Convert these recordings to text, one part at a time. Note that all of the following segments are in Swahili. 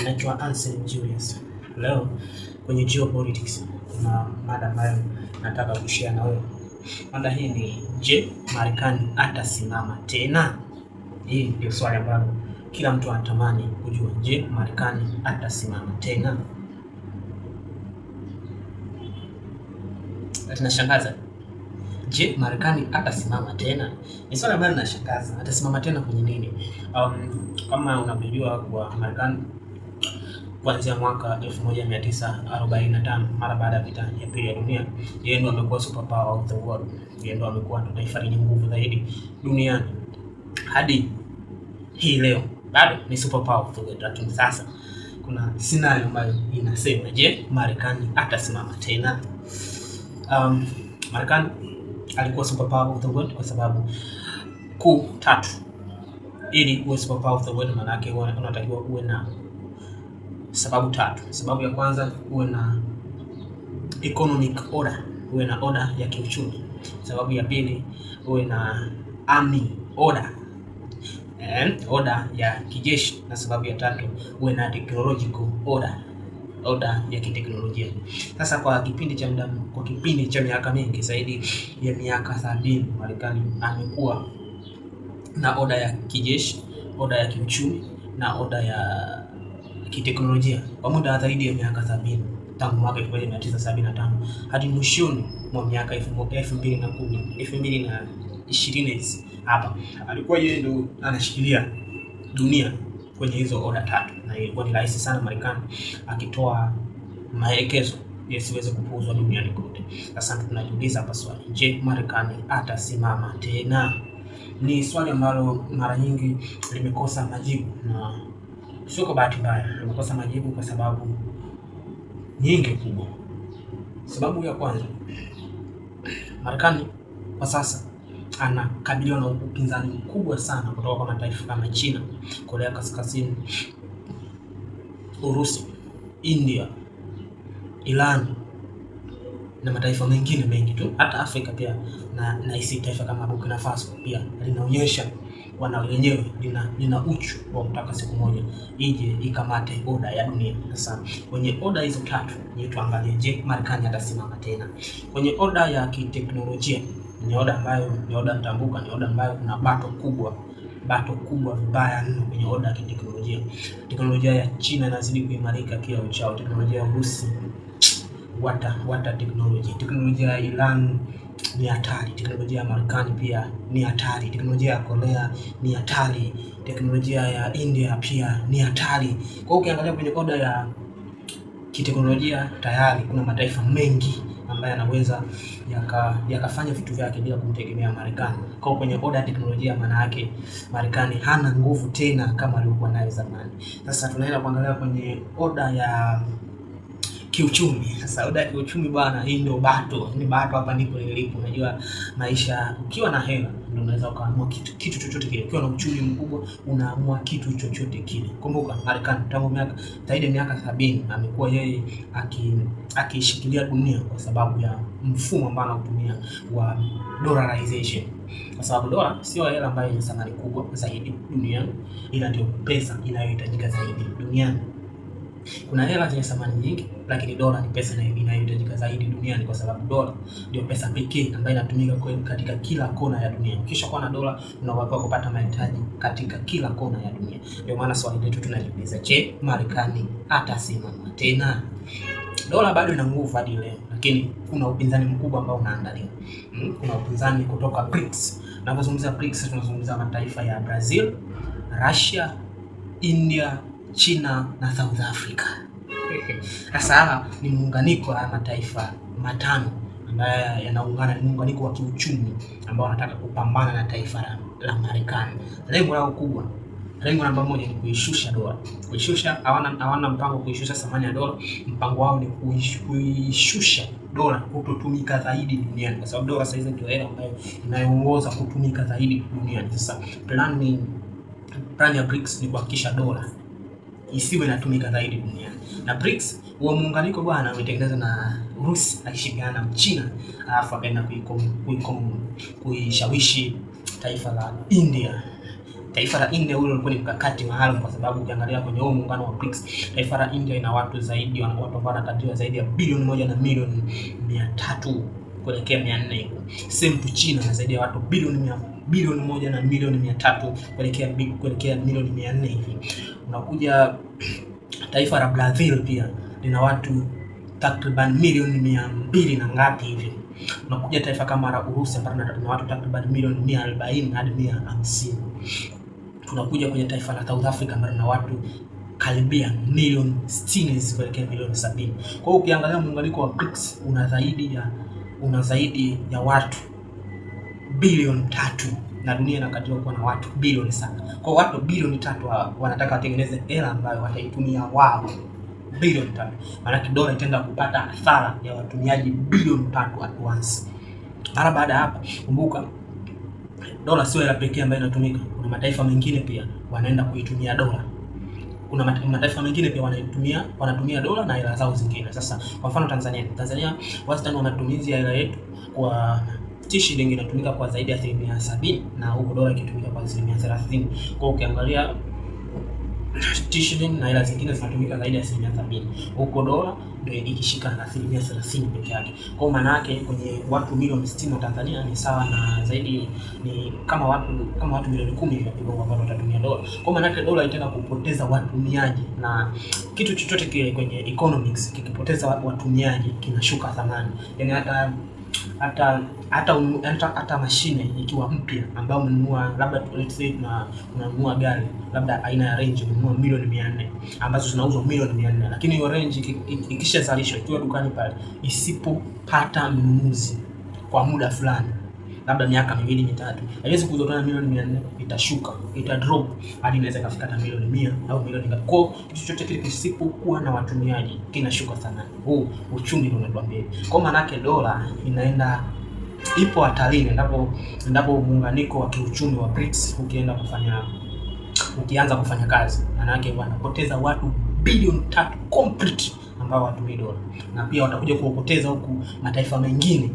Naitwa Anselm Julius. Leo kwenye geopolitics kuna mada ambayo nataka kushare na wewe. Mada hii ni je, Marekani atasimama tena? Hii ndio swali ambalo kila mtu anatamani kujua. Je, Marekani atasimama tena? Tunashangaza. Je, Marekani atasimama tena? Ni swali ambalo linashangaza. Atasimama tena kwenye nini? Kama unavyojua kwa Marekani kuanzia mwaka 1945 mara baada ya vita ya pili ya dunia, yeye ndo amekuwa superpower of the world. Yeye ndo amekuwa ndo taifa lenye nguvu zaidi duniani. Hadi hii leo bado ni superpower of the world. Lakini sasa kuna scenario ambayo inasema, je, Marekani atasimama tena? Marekani alikuwa superpower of the world kwa sababu kuu tatu. Ili uwe superpower of the world, maana yake unatakiwa uwe na sababu tatu. Sababu ya kwanza, uwe na economic order, uwe na order ya kiuchumi. Sababu ya pili, uwe na army order, order ya kijeshi, na sababu ya tatu, uwe na technological order ya kiteknolojia. Sasa kwa kipindi cha miaka mingi zaidi ya miaka 70, Marekani amekuwa na order ya kijeshi, order ya kiuchumi na order ya kiteknolojia kwa muda zaidi ya miaka 70, tangu mwaka 1975 hadi mwishoni mwa miaka 2020 hapa. Alikuwa yeye ndo anashikilia dunia kwenye hizo order tatu, na ilikuwa ni rahisi sana Marekani akitoa maelekezo yasiweze kupuuzwa duniani kote. Sasa tunajiuliza hapa swali, je, Marekani atasimama tena? Ni swali ambalo mara nyingi limekosa majibu, na sio kwa bahati mbaya. Limekosa majibu kwa sababu nyingi kubwa. Sababu ya kwanza, Marekani kwa sasa anakabiliwa na upinzani mkubwa sana kutoka kwa mataifa kama China, Korea Kaskazini, Urusi, India, Iran na mataifa mengine mengi tu. Hata Afrika pia na isi taifa kama Burkina Faso pia linaonyesha wenyewe lina uchu wa kutaka siku moja ije ikamate oda ya dunia. Sasa kwenye oda hizo tatu ni tuangalie, je, Marekani atasimama tena? Kwenye oda ya kiteknolojia ni oda ambayo ni oda mtambuka, ni oda ambayo kuna bato kubwa vibaya mno kwenye oda ya kiteknolojia. Teknolojia ya China inazidi kuimarika kila uchao. Teknolojia ya Urusi water technology. Teknolojia ya Iran ni hatari. Teknolojia ya Marekani pia ni hatari. Teknolojia ya Korea ni hatari. Teknolojia ya India pia ni hatari. Kwa hiyo ukiangalia kwenye oda ya kiteknolojia tayari kuna mataifa mengi ambayo yanaweza yakafanya vitu vyake bila kumtegemea Marekani. Kwa hiyo kwenye oda ya teknolojia, maana yake Marekani hana nguvu tena kama alikuwa nayo zamani. Sasa tunaenda kuangalia kwenye oda ya kiuchumi. Sasa oda ya kiuchumi bwana, hii ndio bato. Ni bato hapa ndipo nilipo. Unajua maisha, ukiwa na hela ndio unaweza ukaamua kitu chochote kile. Ukiwa na uchumi mkubwa unaamua kitu chochote kile. Kumbuka Marekani tangu zaidi ya miaka 70 amekuwa yeye akishikilia dunia kwa sababu ya mfumo ambao anatumia wa dollarization. Kwa sababu dola sio hela ambayo ina thamani kubwa zaidi duniani, ila ndio pesa inayohitajika zaidi duniani. Kuna hela zenye thamani nyingi, lakini dola ni pesa inayohitajika zaidi duniani, kwa sababu dola ndio pesa pekee ambayo inatumika katika kila kona ya dunia. Kisha kuwa na dola unaweza kupata mahitaji katika kila kona ya dunia. Ndio maana swali letu tunajiuliza, je, Marekani atasimama tena? Dola bado ina nguvu hadi leo, lakini kuna upinzani mkubwa ambao unaandaliwa. Kuna upinzani kutoka BRICS. Tunapozungumzia BRICS tunazungumzia mataifa ya Brazil, Russia, India, China na South Africa. Sasa ni muunganiko wa mataifa matano ambayo yanaungana, ni muunganiko wa kiuchumi ambao wanataka kupambana na taifa la Marekani. Lengo lao kubwa, lengo namba moja ni kuishusha dola. Kuishusha, hawana mpango kuishusha thamani ya dola. Mpango wao ni kuishusha dola kutotumika zaidi duniani, kwa sababu dola sasa ndio hela ambayo inayoongoza kutumika zaidi duniani. Sasa plan ya BRICS ni kuhakikisha dola isiwe inatumika zaidi duniani. Na BRICS huo muunganiko bwana umetengenezwa na Urusi akishirikiana na China, alafu akaenda kuishawishi taifa la India Taifa la India ule ulikuwa ni mkakati maalum, kwa sababu ukiangalia kwenye huo muungano wa BRICS, taifa la India ina watu zaidi, watu ambao wanakadiriwa zaidi ya bilioni 1 na milioni 300 kuelekea 400 hivyo. Same to China na zaidi ya watu bilioni 1 na milioni 300 kuelekea milioni 400 hivi. Unakuja taifa la Brazil pia lina watu takriban milioni 200 na ngapi hivi. Unakuja taifa kama la Urusi ambalo lina watu takriban milioni 140 hadi 150. Tunakuja kwenye taifa la South Africa ambalo lina watu karibia milioni 60 kuelekea milioni 70. Kwa hiyo ukiangalia muunganiko wa BRICS una zaidi ya watu bilioni 3 na dunia inakadiriwa kuwa na watu bilioni 7. Kwa watu bilioni 3 wanataka watengeneze hela ambayo wataitumia wao bilioni 3. Maana dola itaenda kupata hasara ya watumiaji bilioni 3 at once. Mara baada hapa, kumbuka dola sio hela pekee ambayo inatumika. Kuna mataifa mengine pia wanaenda kuitumia dola. Kuna mataifa mengine pia wanatumia dola na hela zao zingine. Sasa kwa mfano Tanzania wastani wa matumizi ya hela yetu kwa shilingi inatumika kwa zaidi ya 70% na huko dola ikitumika kwa 30%. Kwa ukiangalia shilingi na hela zingine zinatumika zaidi ya 70%. Huko dola ndio ikishika na 30% pekee yake. Kwa maana yake kwenye watu milioni 60 wa Tanzania ni sawa na zaidi ni kama watu milioni 10 hivi ambao watatumia dola. Kwa maana yake dola itaenda kupoteza watumiaji, na kitu chochote kile kwenye economics kikipoteza watumiaji kinashuka thamani. Yaani hata mashine ikiwa mpya ambayo umenunua, labda let's say unanunua gari labda aina ya Range unanunua milioni 400 ambazo zinauzwa milioni 400, lakini hiyo Range ikishazalishwa ikiwa dukani pale isipopata mnunuzi kwa muda fulani, labda miaka 2-3, haiwezi kuuzwa tena milioni 400, itashuka, itadrop hadi inaweza kufika milioni 100 au milioni ngapi. Kwa kitu chochote kile kisipokuwa na watumiaji kinashuka thamani. Huu uchumi ndio unatuambia. Kwa maana yake dola ipo hatarini endapo muunganiko wa kiuchumi wa BRICS ukianza kufanya kazi. Maana yake wanapoteza watu bilioni 3 complete ambao watumii dola, na pia watakuja kuopoteza huku mataifa mengine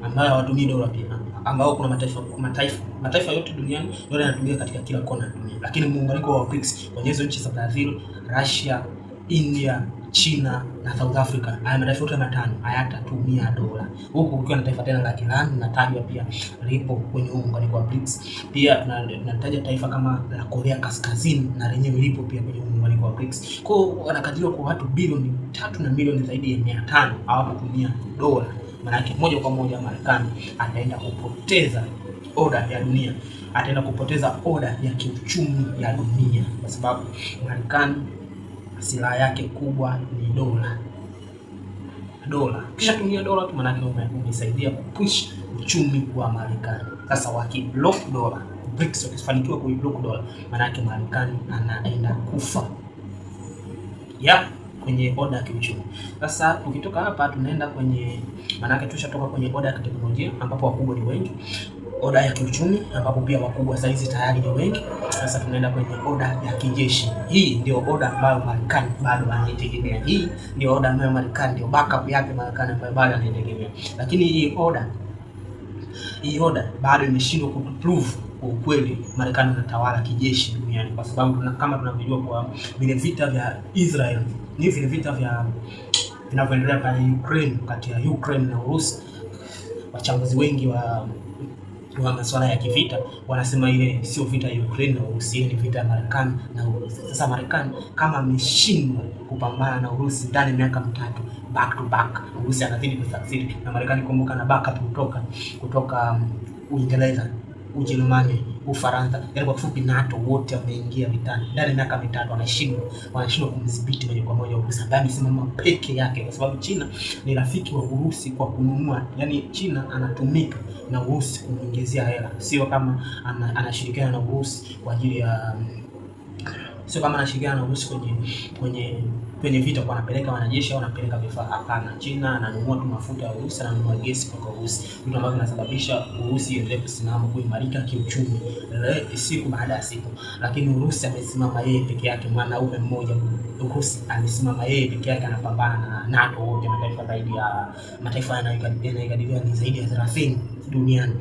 ambayo hawatumii dola pia, ambao kuna mataifa yote duniani dola inatumika katika kila kona ya dunia. Lakini muunganiko wa BRICS kwenye hizo nchi za Brazil, Russia, India, China na South Africa, haya mataifa yote matano hayatatumia dola. Huku kukiwa na taifa tena la Iran linatajwa pia lipo kwenye muunganiko wa BRICS. Pia tunataja taifa kama la Korea Kaskazini na lenyewe lipo pia kwenye muunganiko wa BRICS. Kwa hiyo wanakadiriwa kwa watu bilioni 3 na milioni zaidi ya 500 hawakutumia dola. Maana yake moja kwa moja Marekani ataenda kupoteza oda ya dunia, ataenda kupoteza oda ya kiuchumi ya dunia, kwa sababu Marekani silaha yake kubwa ni dola. Kisha tumia dola tu, maana yake umesaidia kupush uchumi wa Marekani. Sasa wakiblock dola, BRICS wakifanikiwa kuiblock dola, maana yake Marekani anaenda kufa kwenye oda ya kiuchumi. Sasa tukitoka hapa tunaenda kwenye, maana yake tushatoka kwenye oda ya teknolojia ambapo wakubwa ni wengi, oda ya kiuchumi ambapo pia wakubwa saizi tayari ni wengi. Sasa tunaenda kwenye oda ya kijeshi. Hii ndio oda ambayo Marekani bado anaitegemea. Hii ndio oda ambayo Marekani ndio backup yake Marekani ambayo bado anaitegemea. Lakini hii oda bado imeshindwa kuprove kwa ukweli Marekani anatawala kijeshi duniani, kwa sababu kama tunavyojua kwa vile vita vya Israel ni vile vita vinavyoendelea pale Ukraine, kati ya Ukraine na Urusi. Wachambuzi wengi wa masuala ya kivita wanasema ile sio vita ya Ukraine na Urusi, ni vita ya Marekani na Urusi. Sasa Marekani kama ameshindwa kupambana na Urusi ndani ya miaka 3 back to back, Urusi anazidi kusucceed na Marekani kumbuka na backup kutoka Uingereza, Ujerumani, Ufaransa, yaani kwa kifupi NATO wote wameingia vitani ndani ya miaka 3, wanashindwa kumdhibiti moja kwa moja Urusi ambaye amesimama peke yake, kwa sababu China ni rafiki wa Urusi kwa kununua, yaani China anatumika na Urusi kumuingizia hela, sio kama anashirikiana na Urusi kwa ajili ya kwenye vita kwa anapeleka wanajeshi au anapeleka vifaa. Hapana, China ananunua tu mafuta ya Urusi, ananunua gesi kutoka Urusi, vitu ambavyo vinasababisha Urusi iendelee kusimama kuimarika kiuchumi siku baada ya siku. Lakini Urusi amesimama yeye peke yake, mwanaume mmoja. Urusi amesimama yeye peke yake, anapambana na NATO wote, mataifa zaidi ya mataifa yanayokadiriwa ni zaidi ya 30 duniani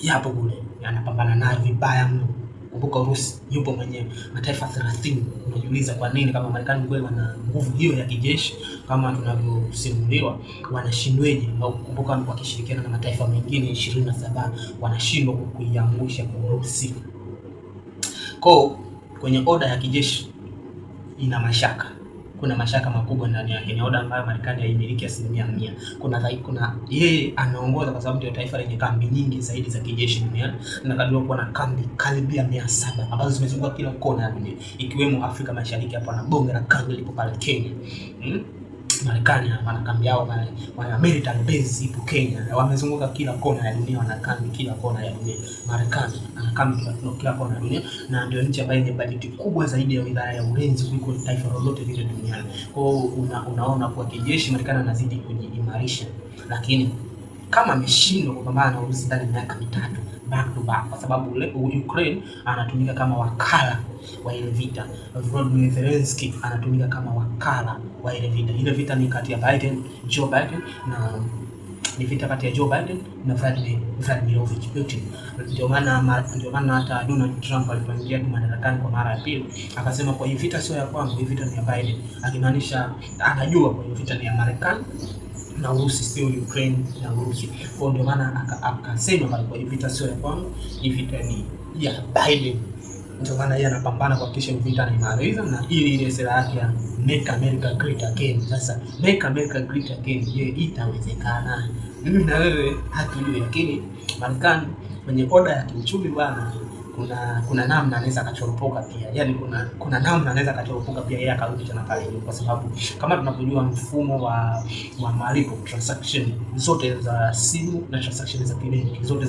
yapo kule, anapambana nayo vibaya mno Kumbuka Urusi yupo mwenyewe, mataifa 30. Unajiuliza kwa nini kama Marekani kweli wana nguvu hiyo ya kijeshi kama tunavyosimuliwa, wanashindweje? Au kumbuka wakishirikiana na mataifa mengine 27 wanashindwa kuiangusha Urusi. Kwenye oda ya kijeshi ina mashaka. Kuna mashaka makubwa ndani yake. Ni oda ambayo Marekani haimiliki 100%. Kuna yeye anaongoza kwa sababu ndio taifa lenye kambi nyingi zaidi za kijeshi duniani. Inakadiriwa kuwa na kambi karibia 700 ambazo zimezunguka kila kona ya dunia, ikiwemo Afrika Mashariki. Hapo na bonge la kambi lipo pale Kenya. Marekani wana kambi yao pale, wana military base ipo Kenya. Wamezunguka kila kona ya dunia, wana kambi kila kona ya dunia. Marekani ana kambi kila kona ya dunia, na ndio nchi ambayo yenye bajeti kubwa zaidi ya idara ya ulinzi kuliko taifa lolote lile duniani. Kwa hiyo unaona kwa kijeshi Marekani anazidi kujiimarisha, lakini kama ameshindwa kupambana na Urusi ndani ya miaka 3 back to back, kwa sababu Ukraine anatumika kama wakala wa ile vita. Volodymyr Zelensky anatumika kama wakala wa ile vita. Ile vita ni kati ya Joe Biden na ni vita kati ya Joe Biden na Vladimir Putin. Ndio maana hata Donald Trump alipoingia madarakani kwa mara ya pili akasema kwa hii vita sio ya kwangu, hii vita ni ya Biden, akimaanisha anajua kwa hii vita ni ya Marekani na Urusi, sio Ukraine na Urusi. Kwa ndio maana akasema kwa hii vita sio ya kwangu, hii vita ni ya Biden. Ndio maana yeye anapambana kuhakikisha vita inaimaliza, na ile sera yake ya Make America Great Again. Sasa Make America Great Again, je, itawezekana? Mimi na wewe hatujui, lakini Marekani kwenye oda ya kiuchumi bwana, kuna namna anaweza akachoropoka pia. Yaani kuna namna anaweza akachoropoka pia yeye akarudi tena pale, kwa sababu kama tunapojua mfumo wa malipo, transaction zote za simu na transaction za kibenki zote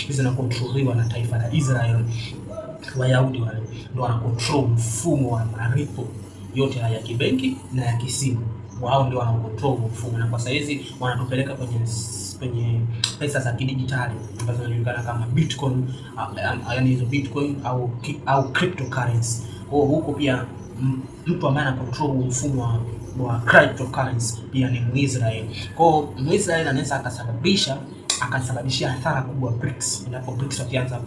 zina controliwa na taifa la Israel. Wayahudi wale ndio wana control mfumo wa malipo yote ya kibenki na ya kisimu. Wao ndio wana control mfumo, na kwa saizi wanatupeleka kwenye pesa za kidijitali ambazo zinajulikana kama Bitcoin, yaani hizo Bitcoin au cryptocurrency. Huko pia mtu ambaye ana control mfumo wa cryptocurrency pia ni Muisraeli. Kwa Muisraeli anaweza akasababishia hasara kubwa BRICS, inapo BRICS wakianza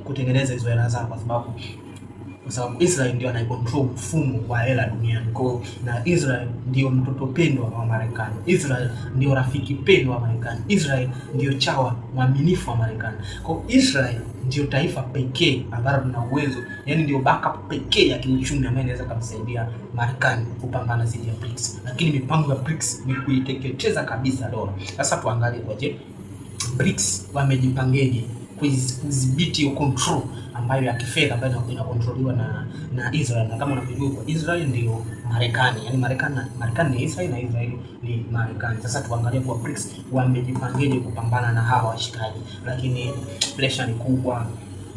kutengeneza hizo hela zao, kwa sababu Israel ndio anaicontrol mfumo wa hela duniani. Na Israel ndio mtoto pendwa wa Marekani. Israel ndio rafiki pendwa wa Marekani. Israel ndio chawa mwaminifu wa Marekani. Kwa Israel ndio taifa pekee ambalo lina uwezo, yani ndio backup pekee ya kiuchumi ambayo inaweza kumsaidia Marekani kupambana dhidi ya BRICS. Lakini mipango ya BRICS ni kuiteketeza kabisa dola. Sasa tuangalie kwaje BRICS wamejipangeje kudhibiti hiyo control ambayo ya kifedha ambayo inakontroliwa na Israel. Na kama unavyojua kwa Israel ndio Marekani, yani Marekani ni Israel na Israel ni Marekani. Sasa tuangalie kwa BRICS wamejipangeje kupambana na hawa washikaji. Lakini pressure ni kubwa,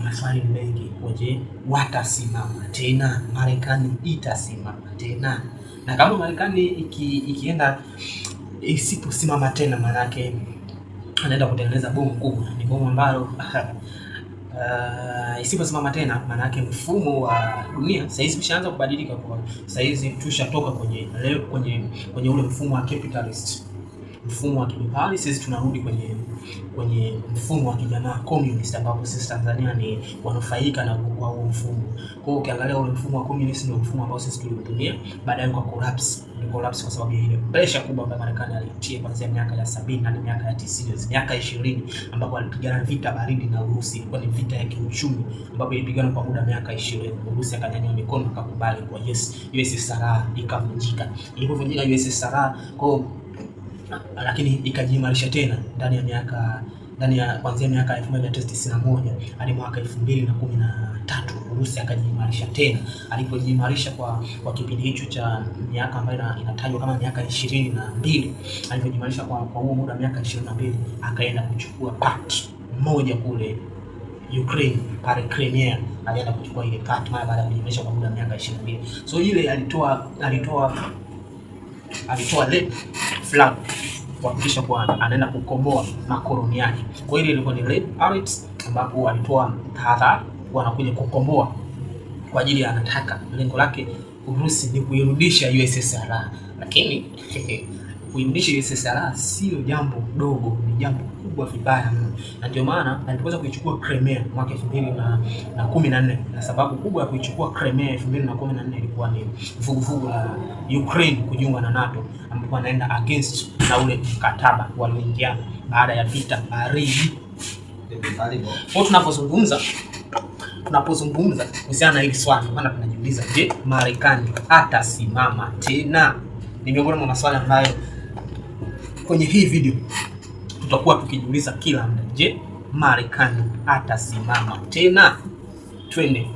maswali mengi. Je, watasimama tena? Marekani itasimama tena? Na kama Marekani ikienda isiposimama tena, maana yake anaenda kutengeneza bomu kubwa. Ni bomu ambalo isiposimama tena, maana yake mfumo wa dunia sasa hivi umeshaanza kubadilika. Kwa sasa hivi tushatoka kwenye ule mfumo wa capitalist, mfumo wa kibepari. Sisi tunarudi kwenye mfumo wa kijamaa communist, ambapo sisi Tanzania ni wanufaika na huo mfumo. Kwa hiyo ukiangalia ule mfumo wa communist ndio mfumo ambao sisi tuliutumia, baadaye kwa collapse kwa sababu ya ile pressure kubwa ambayo Marekani alitia kuanzia miaka ya 70 hadi miaka ya 90, miaka 20, ambapo alipigana vita baridi na Urusi. Ilikuwa ni vita ya kiuchumi ambapo ilipigana kwa muda miaka 20. Urusi akanyanyua mikono akakubali kwa USSR ikavunjika. Ilipovunjika USSR lakini ikajiimarisha tena ndani ya kuanzia miaka 1991 hadi mwaka 2013. Urusi akajiimarisha tena. Alipojiimarisha kwa kipindi hicho cha miaka ambayo inatajwa kama miaka 22, alipojiimarisha kwa huo muda miaka 22, akaenda kuchukua part moja kule Ukraine, pale Crimea. Alienda kuchukua ile part mara baada ya kujiimarisha kwa muda miaka 22. So ile alitoa red flag kuhakikisha kwa anaenda kukomboa makoloni yake. Kwa hiyo ilikuwa ni red alert, ambapo alitoa tahadhari wanakuja kukomboa kwa ajili ya anataka lengo lake Urusi ni kuirudisha USSR. Lakini kuirudisha USSR sio jambo dogo, ni jambo kubwa vibaya mno, na ndio maana alipoweza kuichukua Crimea mwaka 2014, na sababu kubwa ya kuichukua Crimea 2014 ilikuwa ni vuguvugu la Ukraine kujiunga na NATO, ambapo anaenda against na ule mkataba walioingia baada ya vita baridi. Kwa tunapozungumza kuhusiana na hili swali, maana tunajiuliza, je, Marekani atasimama tena? Ni miongoni mwa maswali ambayo kwenye hii video tutakuwa tukijiuliza kila muda. Je, Marekani atasimama tena? Twende.